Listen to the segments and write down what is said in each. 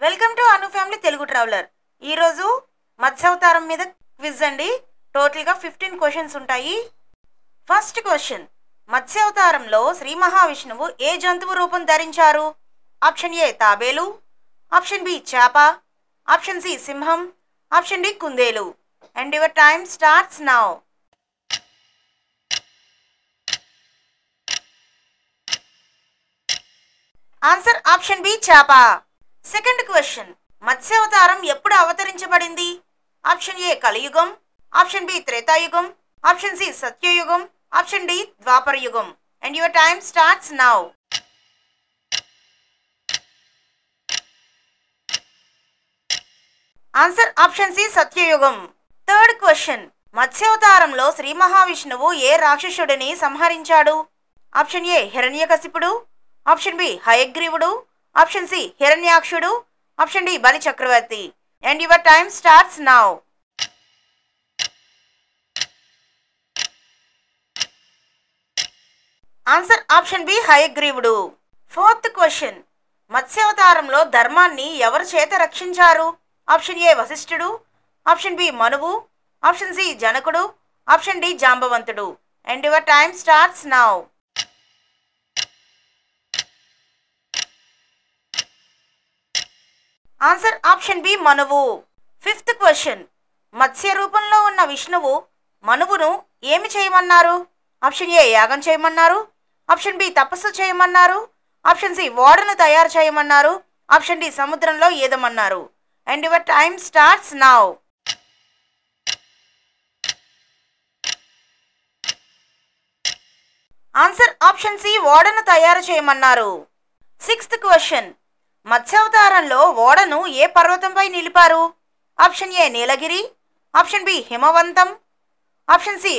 Welcome to Anu family Telugu traveller. ఈరోజు మత్స్యావతారం మీద quiz అండి. టోటల్గా 15 క్వశ్చన్స్ ఉంటాయి. ఫస్ట్ క్వశ్చన్, మత్స్యావతారంలో శ్రీ మహావిష్ణువు ఏ జంతువు రూపం ధరించారు? ఆప్షన్ ఏ తాబేలు, ఆప్షన్ బి చేప, ఆప్షన్ సి సింహం, ఆప్షన్ డి కుందేలు. And your time starts now. Answer option B చేప. సెకండ్ క్వశ్చన్, మత్స్యావతారం ఎప్పుడు అవతరించబడింది? ఆప్షన్ ఏ కలియుగం, ఆప్షన్ బి త్రేతాయుగం, ఆప్షన్ సి సత్యయుగం, ఆప్షన్ డి ద్వాపర యుగం. And your time starts now. Answer option C సత్యయుగం. థర్డ్ క్వశ్చన్, మత్స్యావతారంలో శ్రీ మహావిష్ణువు ఏ రాక్షసుడిని సంహరించాడు? ఆప్షన్ ఏ హిరణ్యకశిపుడు, ఆప్షన్ బి హయగ్రీవుడు, ఆప్షన్ సి హిరణ్యాక్షుడు, option D Bali Chakravarthi. And your time starts now. Answer option B హయగ్రీవుడు. ఫోర్త్ క్వశ్చన్, మత్స్యావతారంలో ధర్మాన్ని ఎవరి చేత రక్షించారు? ఆప్షన్ ఏ వశిష్ఠుడు, ఆప్షన్ బి మనువు, ఆప్షన్ సి జనకుడు, ఆప్షన్ డి జాంబవంతుడు. And your time starts now. Answer option B మనువు. ఫిఫ్త్ క్వశ్చన్, మత్స్య రూపంలో ఉన్న విష్ణువు మనువును ఏమి చేయమన్నారు? ఆప్షన్ ఏ యాగం చేయమన్నారు, ఆప్షన్ బి తపస్సు చేయమన్నారు, ఆప్షన్ సి ఓడను తయారు చేయమన్నారు, ఆప్షన్ డి సముద్రంలో ఈదమన్నారు. And your time starts now. Answer option C ఓడను తయారు చేయమన్నారు. సిక్స్త్ క్వశ్చన్, మత్స్యావతారంలో ఓడను ఏ పర్వతంపై నిలిపారు? Option A Nilgiri, option B హిమవంతం, ఆప్షన్ సి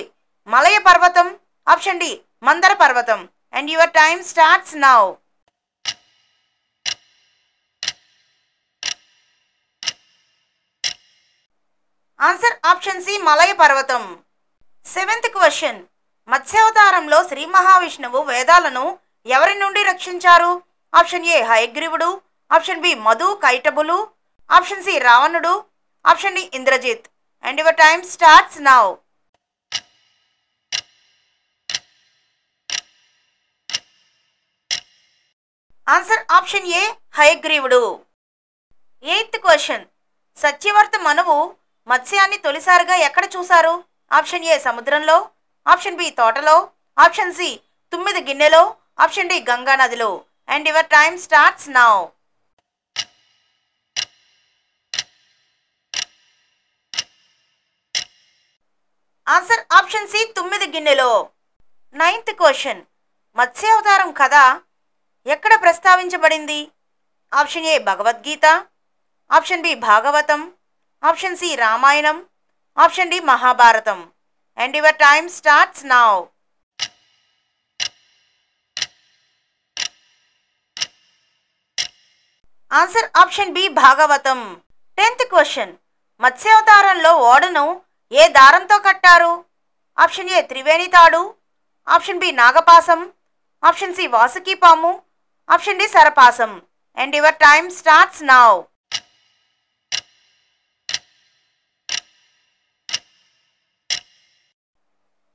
మలయ పర్వతం, ఆప్షన్ డి మందర పర్వతం. And your time starts now. Answer option C Malaya పర్వతం. సెవెంత్ క్వశ్చన్, మత్స్యావతారంలో శ్రీ మహావిష్ణువు వేదాలను ఎవరి నుండి రక్షించారు? ఆప్షన్ ఏ హయగ్రీవుడు, ఆప్షన్ బి మధు కైటబులు, ఆప్షన్ సి రావణుడు, option D Indrajit. And your time starts now. Answer option A హయగ్రీవుడు. ఎయిత్ క్వశ్చన్, సత్యవర్త మనువు మత్స్యాన్ని తొలిసారిగా ఎక్కడ చూశారు? ఆప్షన్ ఏ సముద్రంలో, ఆప్షన్ బి తోటలో, ఆప్షన్ సి 9 గిన్నెలో, ఆప్షన్ డి గంగా నదిలో. And your time starts now. Answer option C 9 గిన్నెలో. నైన్త్ క్వశ్చన్, మత్స్యావతారం కథ ఎక్కడ ప్రస్తావించబడింది? Option A Bhagavad Gita, option B Bhagavatam, option C Ramayanam, option D Mahabharatam. And your time starts now. Answer option B Bhagavatam. 10th question, మత్స్యావతారంలో ఓడను ఏ దారంతో కట్టారు? ఆప్షన్ ఏ త్రివేణి తాడు, ఆప్షన్ బి నాగపాసం, ఆప్షన్ సి వాసుకి పాము, ఆప్షన్ డి సరపాసం. And your time starts now.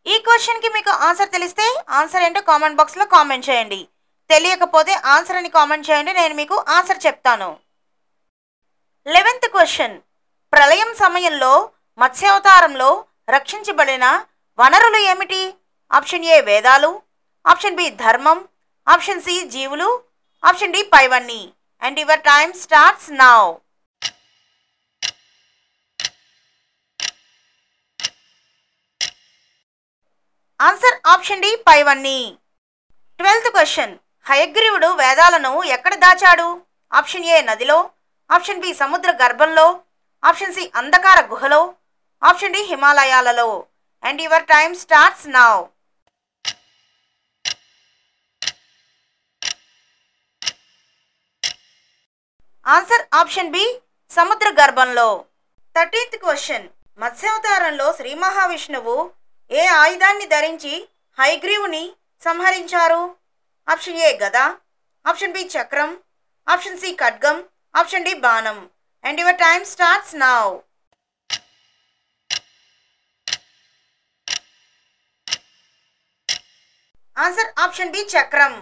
ఈ క్వశ్చన్కి మీకు ఆన్సర్ తెలిస్తే ఆన్సర్ ఏంటో కామెంట్ బాక్స్లో కామెంట్ చేయండి. తెలియకపోతే ఆన్సర్ అని కామెంట్ చేయండి, నేను మీకు ఆన్సర్ చెప్తాను. 11th క్వశ్చన్, ప్రళయం సమయంలో మత్స్యావతారంలో రక్షించబడిన వనరులు ఏమిటి? ఆప్షన్ ఏ వేదాలు, ఆప్షన్ బి ధర్మం, ఆప్షన్ సి జీవులు, ఆప్షన్ డి పైవన్నీ. And your time starts now. Answer option D పైవన్నీ. 12th క్వశ్చన్, హయగ్రీవుడు వేదాలను ఎక్కడ దాచాడు? ఆప్షన్ ఏ నదిలో, ఆప్షన్ బి సముద్ర గర్భంలో, ఆప్షన్ సి అంధకార గుహలో, ఆప్షన్ డి హిమాలయాలలో. And your time starts now. Answer option B సముద్ర గర్భంలో. 13th క్వశ్చన్, మత్స్యావతారంలో శ్రీ మహావిష్ణువు ఏ ఆయుధాన్ని ధరించి హయగ్రీవుని సంహరించారు? ఆప్షన్ ఏ గద, ఆప్షన్ బి చక్రం, ఆప్షన్ సి ఖడ్గం, ఆప్షన్ డి బాణం. And your time starts now. Answer option B చక్రం.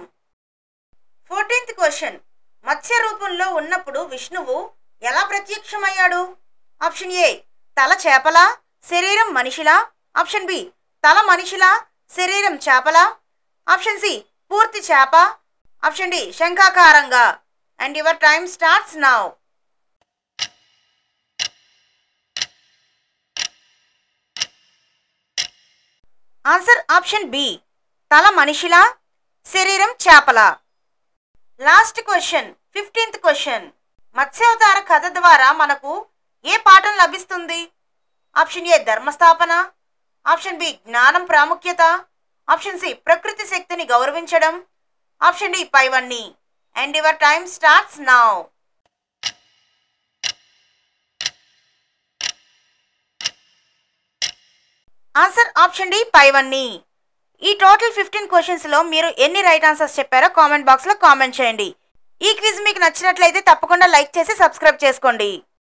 14th question. మత్స్య రూపంలో ఉన్నప్పుడు విష్ణువు ఎలా ప్రత్యక్షమయ్యాడు? ఆప్షన్ ఏ తల చేపలా, శరీరం మనిషిలా. ఆప్షన్ బి తల మనిషిలా, శరీరం చేపలా. ఆప్షన్ సి పూర్తి చేప. ఆప్షన్ డి శంఖాకారంగా. And your time starts now. Answer option B తల మనిషిలా, శరీరం చేపలా. Last question 15th question. మత్స్యావతార కథ ద్వారా మనకు ఏ పాఠం లభిస్తుంది? ఆప్షన్ ఏ ధర్మస్థాపన. ఆప్షన్ బి జ్ఞానం ప్రాముఖ్యత. ఆప్షన్ సి ప్రకృతి శక్తిని గౌరవించడం. ఆప్షన్ డి పైవన్నీ. And your time starts now. Answer option D పైవన్నీ. ఈ టోటల్ 15 క్వశ్చన్స్లో మీరు ఎన్ని రైట్ ఆన్సర్స్ చెప్పారో కామెంట్ బాక్స్లో కామెంట్ చేయండి. ఈ క్విజ్ మీకు నచ్చినట్లయితే తప్పకుండా లైక్ చేసి సబ్స్క్రైబ్ చేసుకోండి.